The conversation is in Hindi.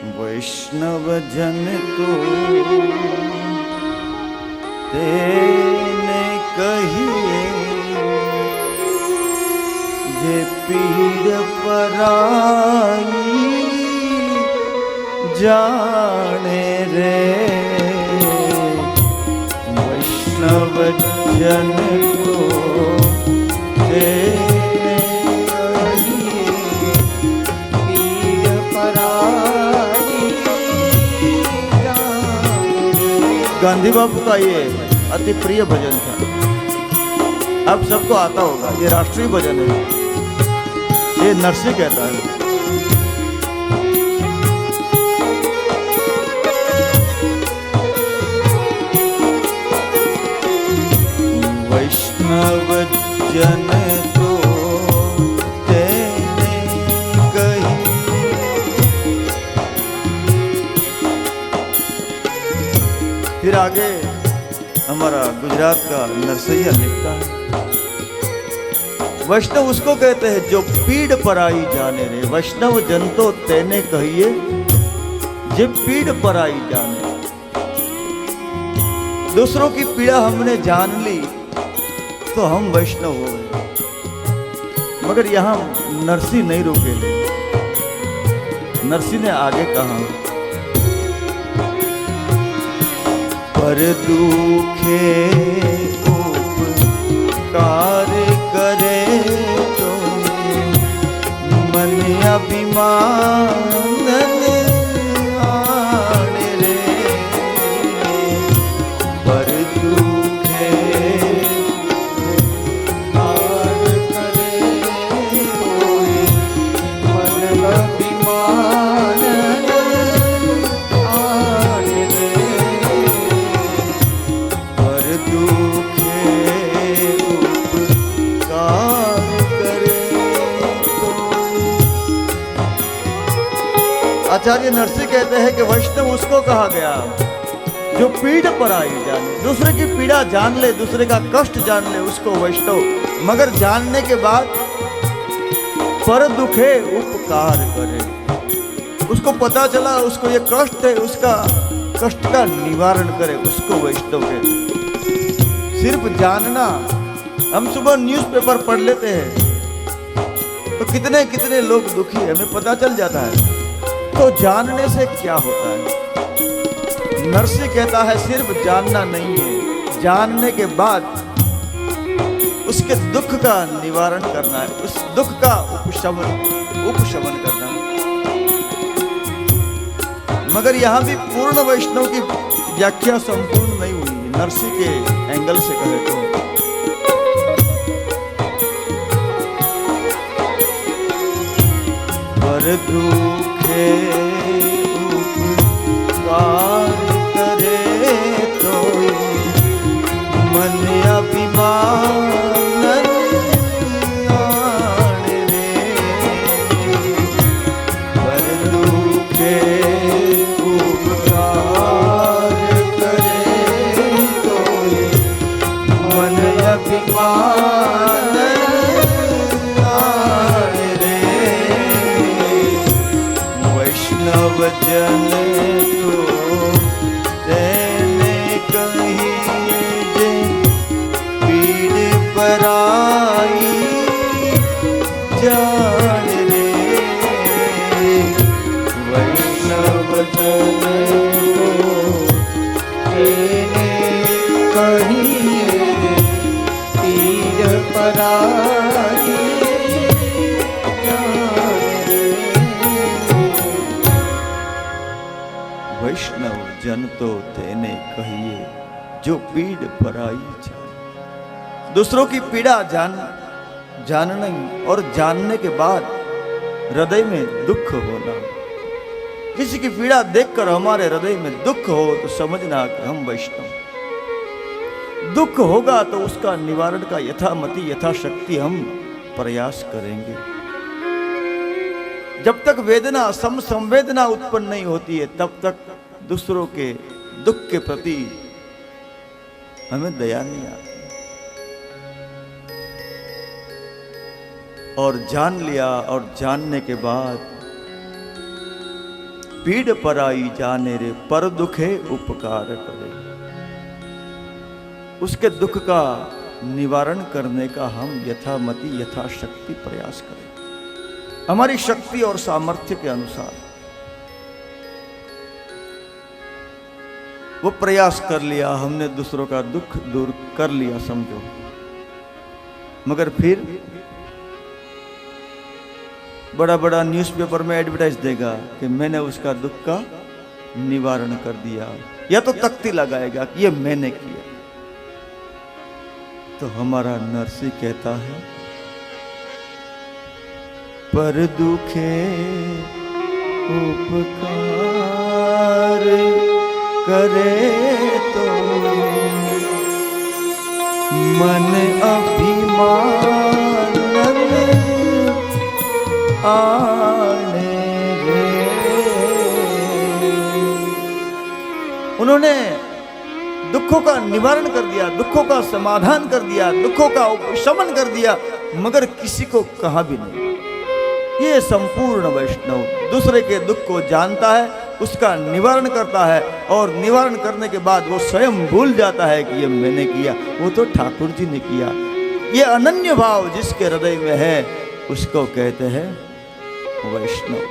वैष्णव जन तो तेने कहिए जे पीड़ पराई जाने रे। वैष्णव जन तो तेने कहिए पीड़ पराई जाने रे। गांधी बाबू का ये अति प्रिय भजन था, अब सबको आता होगा। ये राष्ट्रीय भजन है, ये नरसिंह कहता है। वैष्णव जन तो तेने कही। फिर आगे हमारा गुजरात का नरसैया लिखता है, वैष्णव उसको कहते हैं जो पीड़ पराई जाने रे। वैष्णव जन तो तेने कहिए जे पीड़ पराई जाने। दूसरों की पीड़ा हमने जान ली तो हम वैष्णव हो गए। मगर यहां नरसिंह नहीं रुके। नरसिंह ने आगे कहा, पर दुखे उपकार करे तो मन अभिमान आने रे। पर दुखे उपकार करे तो मन अभिमान आने रे। पर दुखे आचार्य नरसिंह कहते हैं कि वैष्णव उसको कहा गया जो पीड़ पर आई जाने। दूसरे की पीड़ा जान ले, दूसरे का कष्ट जान ले, उसको वैष्णव। मगर जानने के बाद पर दुखे उपकार करे। उसको पता चला उसको ये कष्ट है, उसका कष्ट का निवारण करे, उसको वैष्णव कहते। सिर्फ जानना, हम सुबह न्यूज़पेपर पढ़ लेते हैं तो कितने कितने लोग दुखी है हमें पता चल जाता है। तो जानने से क्या होता है? नरसिंह कहता है सिर्फ जानना नहीं है, जानने के बाद उसके दुख का निवारण करना है, उस दुख का उपशमन करना है। मगर यहां भी पूर्ण वैष्णव की व्याख्या संपूर्ण नहीं हुई। नरसिंह के एंगल से कहे तो पर दुखे उपकार करे तो मन अभिमान आने रे। पर दुखे उपकार करे तो मन अभिमान आने रे। वैष्णव जन तो तेने कहिए जे पीड़ पराई जान रे। वैष्णव जन तो तेने कहिए पीड़ पराई वैष्णव जन तो तेने कहिए जो पीड़ पराई जाने। दूसरों की पीड़ा जानना और जानने के बाद हृदय में दुख होना। किसी की पीड़ा देखकर हमारे हृदय में दुख हो तो समझना कि हम वैष्णव। दुख होगा तो उसका निवारण का यथामति यथाशक्ति हम प्रयास करेंगे। जब तक वेदना संवेदना उत्पन्न नहीं होती है तब तक दूसरों के दुख के प्रति हमें दया नहीं आती। और जान लिया और जानने के बाद पीड़ पराई जाने रे, पर दुखे उपकार करे। उसके दुख का निवारण करने का हम यथामति यथाशक्ति प्रयास करें, हमारी शक्ति और सामर्थ्य के अनुसार। वो प्रयास कर लिया, हमने दूसरों का दुख दूर कर लिया समझो, मगर फिर बड़ा बड़ा न्यूज़पेपर में एडवर्टाइज देगा कि मैंने उसका दुख का निवारण कर दिया, या तो तख्ती लगाएगा कि ये मैंने किया। तो हमारा नरसी कहता है, पर दुखे उपकार करे तो मन अभिमान आने रे। उन्होंने दुखों का निवारण कर दिया, दुखों का समाधान कर दिया, दुखों का उपशमन कर दिया, मगर किसी को कहा भी नहीं। ये संपूर्ण वैष्णव दूसरे के दुख को जानता है, उसका निवारण करता है, और निवारण करने के बाद वो स्वयं भूल जाता है कि ये मैंने किया, वो तो ठाकुर जी ने किया। ये अनन्य भाव जिसके हृदय में है उसको कहते हैं वैष्णव।